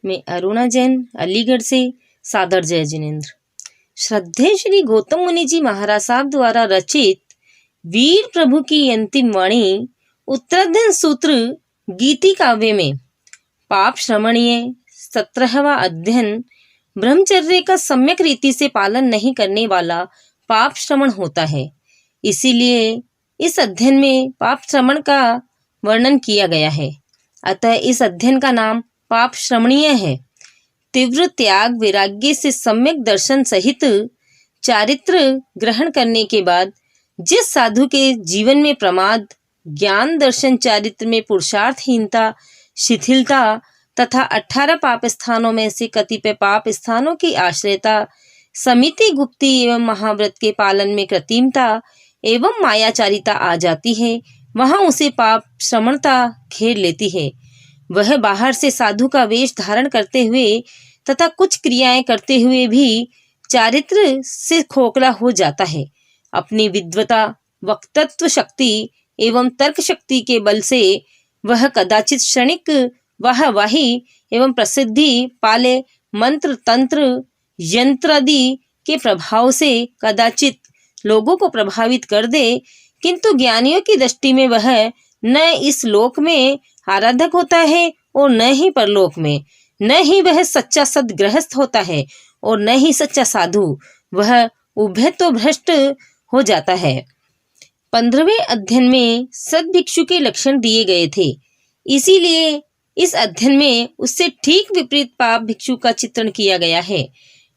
मैं अरुणा जैन, अलीगढ़ से। सादर जय जिनेन्द्र। श्रद्धेय श्री गौतम मुनि जी महाराज साहब द्वारा रचित वीर प्रभु की अंतिम वाणी उत्तरार्ध सूत्र गीति काव्य में पाप श्रमणीय 17वां अध्ययन ब्रह्मचर्य का सम्यक रीति से पालन नहीं करने वाला पाप श्रमण होता है। इसीलिए इस अध्ययन में पाप श्रमण का वर्णन किया गया है। अतः इस अध्ययन का नाम पाप श्रमणीय है। तीव्र त्याग वैराग्य से सम्यक दर्शन सहित चारित्र ग्रहण करने के बाद जिस साधु के जीवन में प्रमाद, ज्ञान, दर्शन, चारित्र में पुरुषार्थहीनता, शिथिलता तथा 18 पाप स्थानों में से कतिपय पाप स्थानों की आश्रयता, समिति, गुप्ती एवं महाव्रत के पालन में कृत्रिमता एवं मायाचारिता आ जाती है, वहां उसे पाप श्रमणता घेर लेती है। वह बाहर से साधु का वेश धारण करते हुए तथा कुछ क्रियाएं करते हुए भी चारित्र से खोखला हो जाता है। अपनी विद्वता, वक्तत्व शक्ति एवं तर्क शक्ति के बल से वह कदाचित क्षणिक वाहवाही एवं प्रसिद्धि पाले मंत्र, तंत्र, यंत्र आदि के प्रभाव से कदाचित लोगों को प्रभावित कर दे, किंतु ज्ञानियों की दृष्टि में वह न इस लोक में आराधक होता है और न ही परलोक में। न ही वह सच्चा सद्गृहस्थ होता है और न ही सच्चा साधु। वह उभय तो भ्रष्ट हो जाता है। 15वें अध्ययन में सद्भिक्षु के लक्षण दिए गए थे। इसीलिए इस अध्ययन में उससे ठीक विपरीत पाप भिक्षु का चित्रण किया गया है।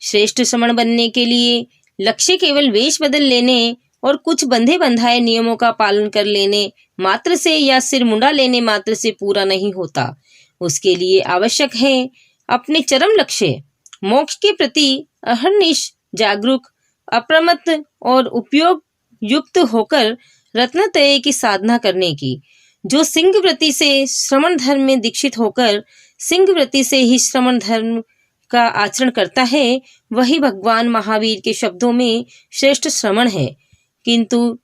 श्रेष्ठ श्रमण बनने के लिए लक्ष्य केवल वेश बदल लेने और कुछ बंधे बंधाए नियमों का पालन कर लेने मात्र से या सिर मुंडा लेने मात्र से पूरा नहीं होता। उसके लिए आवश्यक है अपने चरम लक्ष्य मोक्ष के प्रति अहर्निश जागरूक, अप्रमत्त और उपयोग युक्त होकर रत्नत्रय की साधना करने की। जो सिंह व्रति से श्रमण धर्म में दीक्षित होकर सिंह व्रति से ही श्रमण धर्म का आचरण करता है, वही भगवान महावीर के शब्दों में श्रेष्ठ श्रमण है। किंतु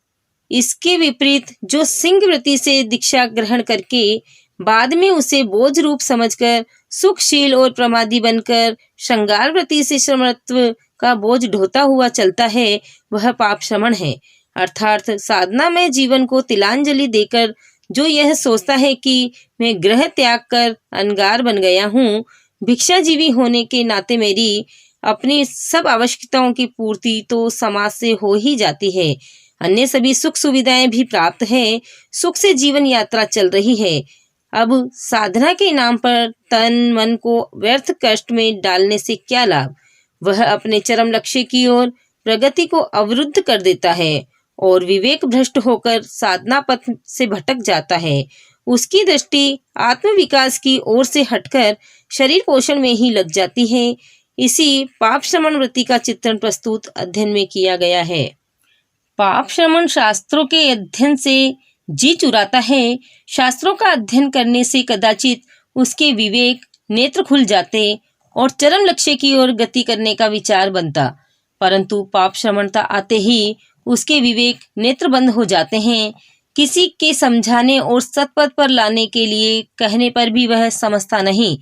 इसके विपरीत जो सिंह व्रति से दीक्षा ग्रहण करके बाद में उसे बोझ रूप समझकर सुखशील और प्रमादी बनकर श्रृंगार व्रति से श्रमणत्व का बोझ ढोता हुआ चलता है, वह पाप श्रमण है। अर्थात साधना में जीवन को तिलांजलि देकर जो यह सोचता है कि मैं ग्रह त्याग कर अनगार बन गया हूँ, भिक्षाजीवी होने के नाते मेरी अपनी सब आवश्यकताओं की पूर्ति तो समाज से हो ही जाती है, अन्य सभी सुख सुविधाएं भी प्राप्त है, सुख से जीवन यात्रा चल रही है। अब साधना के नाम पर तन मन को व्यर्थ कष्ट में डालने से क्या लाभ। वह अपने चरम लक्ष्य की ओर प्रगति को अवरुद्ध कर देता है और विवेक भ्रष्ट होकर साधना पथ से भटक जाता है। उसकी दृष्टि आत्मविकास की ओर से हटकर शरीर पोषण में ही लग जाती है। इसी पाप श्रमण वृत्ति का चित्रण प्रस्तुत अध्ययन में किया गया है। पाप श्रमण शास्त्रों के अध्ययन से जी चुराता है। शास्त्रों का अध्ययन करने से कदाचित उसके विवेक नेत्र खुल जाते और चरम लक्ष्य की ओर गति करने का विचार बनता, परंतु पाप श्रमणता आते ही उसके विवेक नेत्र बंद हो जाते हैं। किसी के समझाने और सत्पथ पर लाने के लिए कहने पर भी वह समझता नहीं,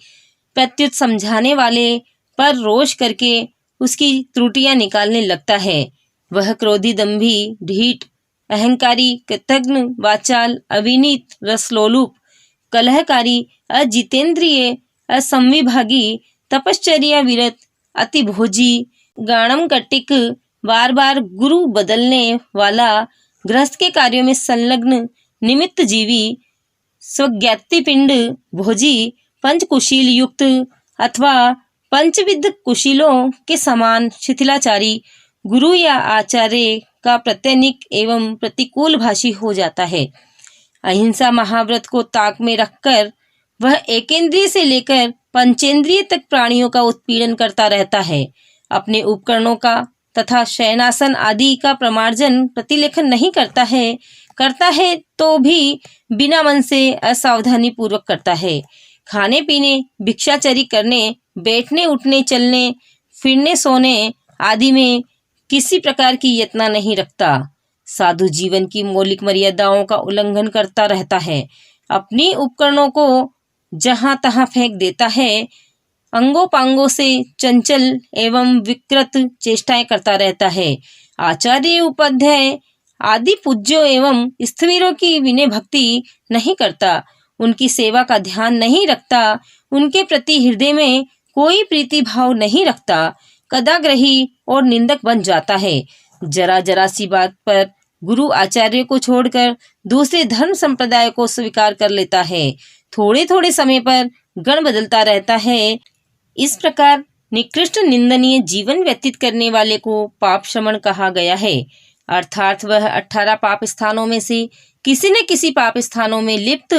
प्रत्युत समझाने वाले पर रोष करके उसकी त्रुटियां निकालने लगता है। वह क्रोधी, दंभी, ढीठ, अहंकारी, कृतघ्न, वाचाल, अविनीत, रसलोलुप, कलहकारी, अजितेंद्रिय, असंविभागी, तपश्चर्या विरत, अतिभोजी, गाणम कटिक, बार बार गुरु बदलने वाला, गृहस्थ के कार्यों में संलग्न, निमित्त जीवी, स्वज्ञातिपिंड भोजी, पंचकुशील युक्त अथवा पंचविध कुशीलों के समान शिथिलाचारी, गुरु या आचार्य का प्रत्यनिक एवं प्रतिकूल भाषी हो जाता है। अहिंसा महाव्रत को ताक में रखकर वह एकेंद्रिय से लेकर पंचेंद्रिय तक प्राणियों का उत्पीड़न करता रहता है। अपने उपकरणों का तथा शयनासन आदि का प्रमार्जन प्रतिलेखन नहीं करता है तो भी बिना मन से असावधानी पूर्वक करता है। खाने पीने, भिक्षाचरी करने, बैठने, उठने, चलने, फिरने, सोने आदि में किसी प्रकार की यत्ना नहीं रखता। साधु जीवन की मौलिक मर्यादाओं का उल्लंघन करता रहता है। अपनी उपकरणों को जहां तहां फेंक देता है अंगों से चंचल एवं विकृत चेष्टाएं करता रहता है। आचार्य उपाध्याय आदि पूज्यों एवं स्थिवीरों की विनय भक्ति नहीं करता, उनकी सेवा का ध्यान नहीं रखता, उनके प्रति हृदय में कोई प्रीति भाव नहीं रखता, कदाग्रही और निंदक बन जाता है। जरा जरा सी बात पर गुरु आचार्य को छोड़कर दूसरे धर्म संप्रदाय को स्वीकार कर लेता है। थोड़े थोड़े समय पर गण बदलता रहता है। इस प्रकार निकृष्ट निंदनीय जीवन व्यतीत करने वाले को पाप श्रमण कहा गया है। अर्थात वह 18 पाप स्थानों में से किसी न किसी पाप स्थानों में लिप्त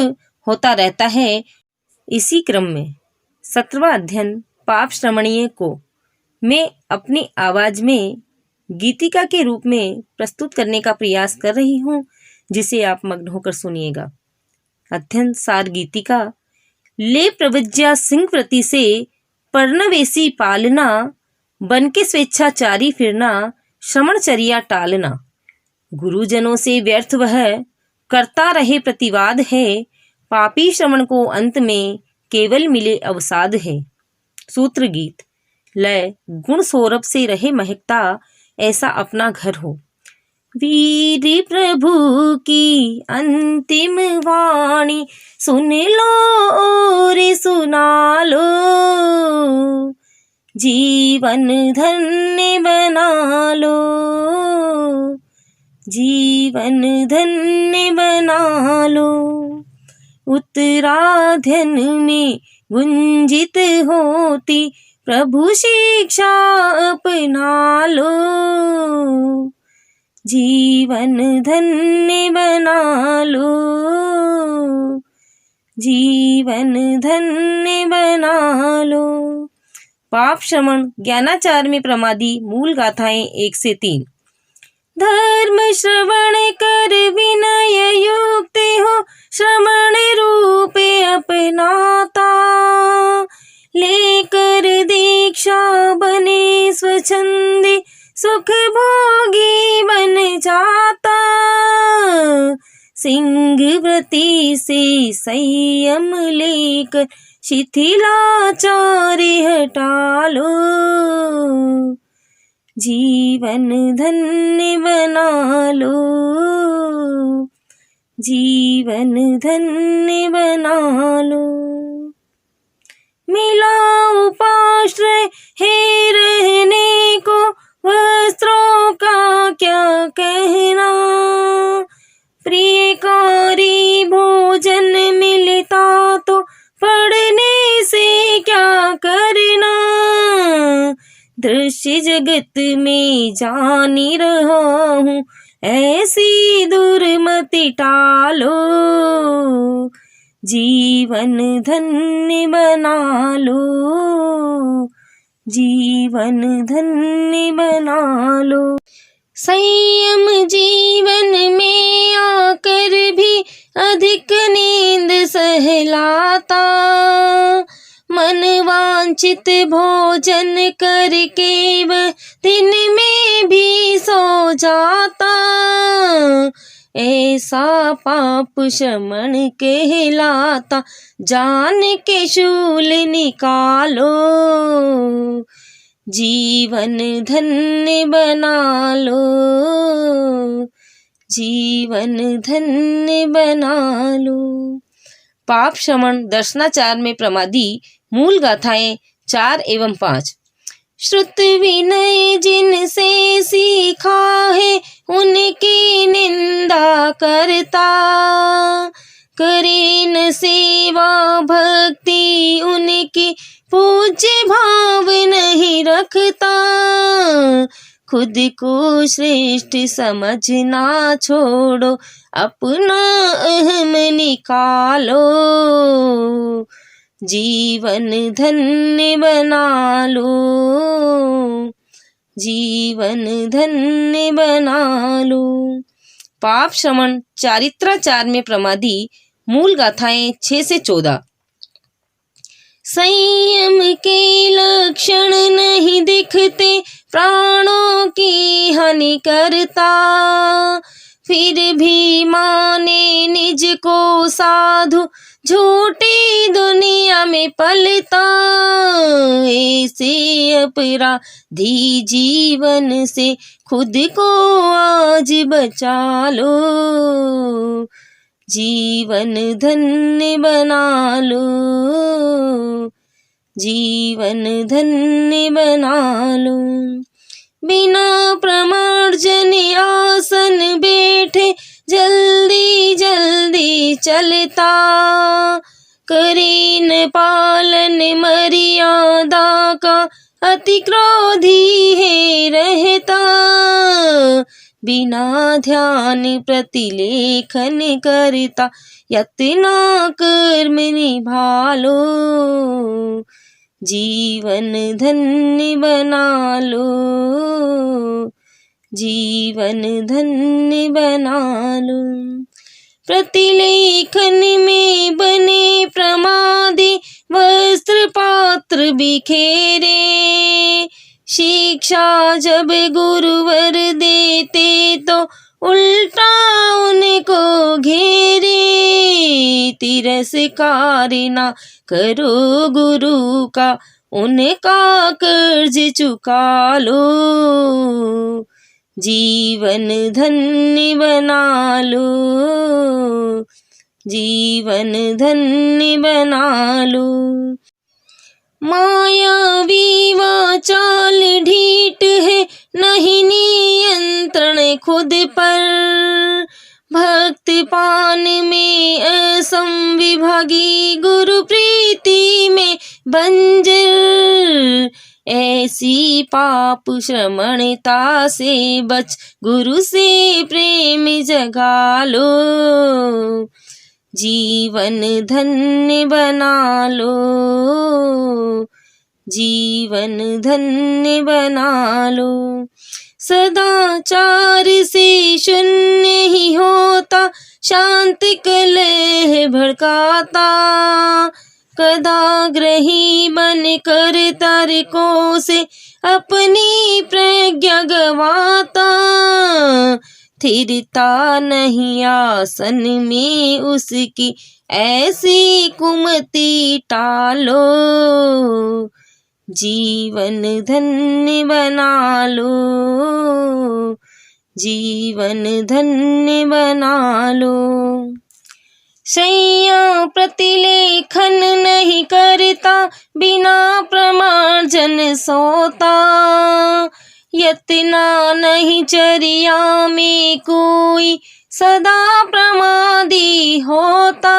होता रहता है। इसी क्रम में 17वां अध्ययन पाप श्रमणीय को मैं अपनी आवाज में गीतिका के रूप में प्रस्तुत करने का प्रयास कर रही हूँ, जिसे आप मग्न होकर सुनिएगा। अध्ययन सार गीतिका। ले प्रवज्या सिंह प्रति से पर्णवेसी पालना, बन के स्वेच्छाचारी फिरना, श्रमणचर्या टालना। गुरुजनों से व्यर्थ वह करता रहे प्रतिवाद है, पापी श्रमण को अंत में केवल मिले अवसाद है। सूत्र गीत। लय गुण सौरभ से रहे महकता, ऐसा अपना घर हो। वीर प्रभु की अंतिम वाणी सुन लो और सुना लो, जीवन धन्य बना लो, जीवन धन्य बना लो। उत्तराध्ययन में गुंजित होती प्रभु शिक्षा अपना लो, जीवन धन्य बना लो, जीवन धन्य बना लो। पाप श्रमण ज्ञानाचार में प्रमादी मूल गाथाएं 1 से 3। धर्म श्रवण कर विनय युक्त हो, श्रवण रूपे अपनाता, लेकर दीक्षा बने स्वच्छंदी, सुख भोगी बन जाता। सिंह व्रति से संयम लेकर शिथिलाचार हटा लो, जीवन धन्य बना लो, जीवन धन्य बना लो। मिला उपाश्रय है रहने को, वस्त्रों का क्या कहना, प्रियकारी भोजन मिलता तो पढ़ने से क्या करना। दृश्य जगत में जानी रहा हूँ, ऐसी दुर्मति टालो, जीवन धन्य बना लो, जीवन धन्य बना लो। संयम जीवन में आकर भी अधिक नींद सहलाता, मन वांछित भोजन करके वह दिन में भी सो जाता। ऐसा पाप शमन कहलाता, जान के शूल निकालो, जीवन धन्य बना लो, जीवन धन्य बना लो। पाप शमन दर्शनाचार में प्रमादी मूल गाथाएं 4 एवं 5। श्रुत विनय जिनसे सीखा है, उनकी निंदा करता, करे न सेवा भक्ति उनकी, पूज्य भाव नहीं रखता। खुद को श्रेष्ठ समझना छोड़ो, अपना अहम निकालो, जीवन धन्य बना लो, जीवन धन्य बना लो। पाप शमन चारित्राचार में प्रमादी मूल गाथाएं 6 से 14। संयम के लक्षण नहीं दिखते, प्राणों की हानि करता, फिर भी माने निज को साधु, झूठी दुनिया में पलता। ऐसे अपराधी जीवन से खुद को आज बचा लो, जीवन धन्य बना लो, जीवन धन्य बना लो। बिना प्रमार्जन आसन बैठे जल्दी जल्दी चलता, करे न पालन मर्यादा का अति क्रोधी है रहता। बिना ध्यान प्रतिलेखन करता यत्ना कर्म निभा लो, जीवन धन्य बना लो, जीवन धन्य बना लो। प्रतिलेखन में बने प्रमादी वस्त्र पात्र बिखेरे, शिक्षा जब गुरुवर देते तो उल्टा उनको घेरे। तिरस्कार ना करो गुरु का, उनका कर्ज चुका लो, जीवन धन्य बना लो, जीवन धन्य बना लो। मायावी वाचाल ढीठ है, नहीं नियंत्रण खुद पर, भक्त पान में असंविभागी, गुरु प्रीति में बंजर। ऐसी पाप श्रमणता से बच, गुरु से प्रेम जगा लो, जीवन धन्य बना लो, जीवन धन्य बना लो। सदाचार से शून्य ही होता, शांत कलह भड़काता, कदाग्रही बन कर तारकों से अपनी प्रज्ञा गवाता। स्थिरता नहीं आसन में उसकी, ऐसी कुमति टालो, जीवन धन्य बना लो, जीवन धन्य बना लो। शैया प्रतिलेखन नहीं करता, बिना प्रमार्जन सोता, यत्ना नहीं चर्या में कोई, सदा प्रमादी होता।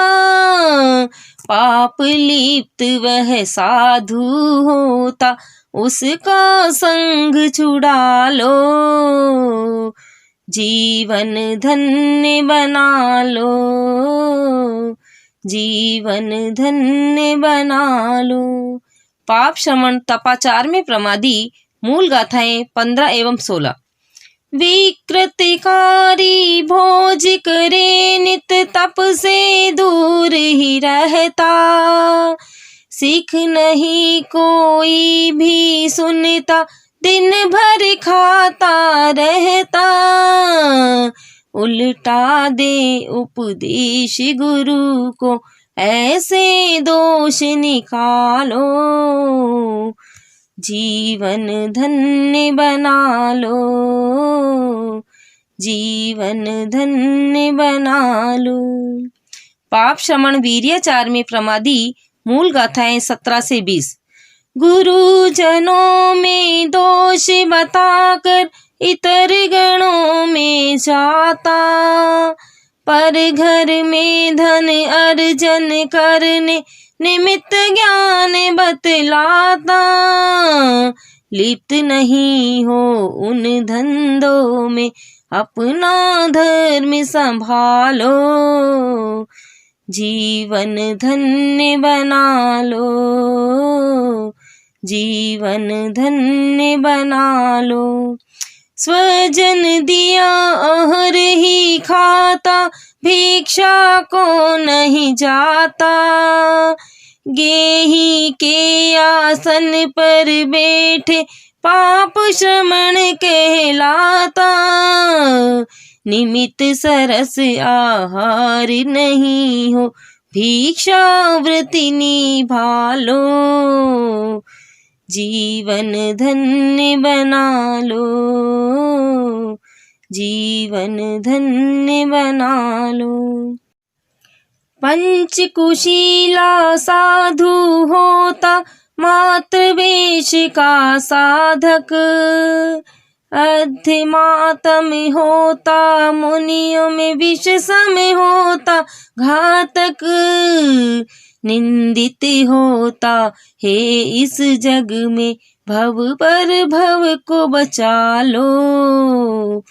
पाप लिप्त वह साधु होता, उसका संग छुड़ा लो, जीवन धन्य बना लो, जीवन धन्य बना लो। पाप शमन तपाचार में प्रमादी। मूल गाथाएं 15 एवं 16। विकृतिकारी भोज करे नित, तप से दूर ही रहता, सीख नहीं कोई भी सुनता, दिन भर खाता रहता। उल्टा दे उपदेश गुरु को, ऐसे दोष निकालो, जीवन धन्य बना लो, जीवन धन्य बना लो। पाप शमन वीर्याचार में प्रमादी। मूल गाथाएं 17 से 20। गुरुजनों में दोष बताकर इतर गणों में जाता, पर घर में धन अर्जन करने निमित्त ज्ञान बतलाता। लिप्त नहीं हो उन धंधों में, अपना धर्म संभालो, जीवन धन्य बना लो, जीवन धन्य बना लो। स्वजन दिया अहर ही खाता, भिक्षा को नहीं जाता, गेही के आसन पर बैठे पाप श्रमण कहलाता। निमित्त सरस आहार नहीं हो, भिक्षा व्रति निभालो, जीवन धन्य बना लो, जीवन धन्य बना लो। पंचकुशीला साधु होता मातृवेश का साधक, अध्यमात्म होता मुनियों में विष सम होता घातक, निंदित होता है इस जग में भव पर भव को बचा लो,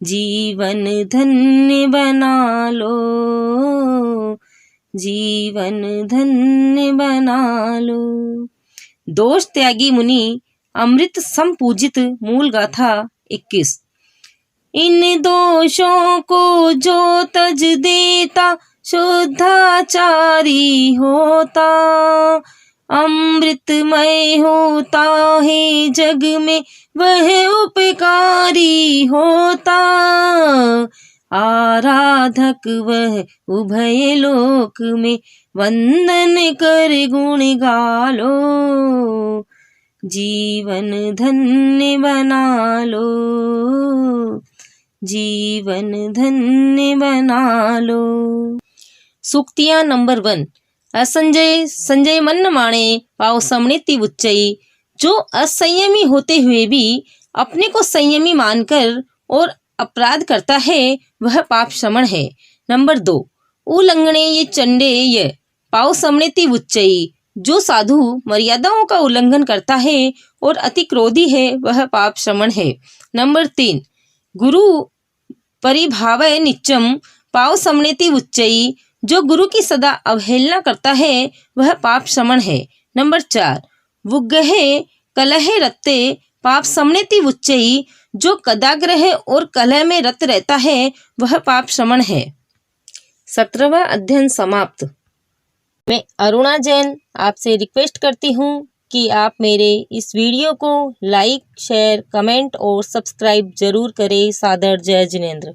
जीवन धन्य बना लो, जीवन धन्य बना लो। दोष त्यागी मुनि अमृत संपूजित मूल गाथा 21। इन दोषों को जो तज देता शुद्धाचारी होता, अमृतमय होता है जग में वह उपकारी होता, आराधक वह उभय लोक में वंदन कर गुण गालो, जीवन धन्य बना लो, जीवन धन्य बना लो। सूक्तियां नंबर 1। असंजय संजय मन माणे पाव समृति उच्चई, जो असंयमी होते हुए भी अपने को संयमी मानकर और अपराध करता है वह पाप श्रमण है। नंबर 2। उल्लंघने ये चंडे ये पाव समृति उच्चई, जो साधु मर्यादाओं का उल्लंघन करता है और अति क्रोधी है वह पाप श्रमण है। नंबर 3। गुरु परिभावय नित्यम पाव समृति उच्चई, जो गुरु की सदा अवहेलना करता है वह पाप श्रमण है। नंबर 4। वुग्गहे कलह रत्ते पाप समृति उच्चई, जो कदाग्रह और कलह में रत रहता है वह पाप श्रमण है। 17वां अध्ययन समाप्त। मैं अरुणा जैन आपसे रिक्वेस्ट करती हूँ कि आप मेरे इस वीडियो को लाइक, शेयर, कमेंट और सब्सक्राइब जरूर करें। सादर जय जिनेंद्र।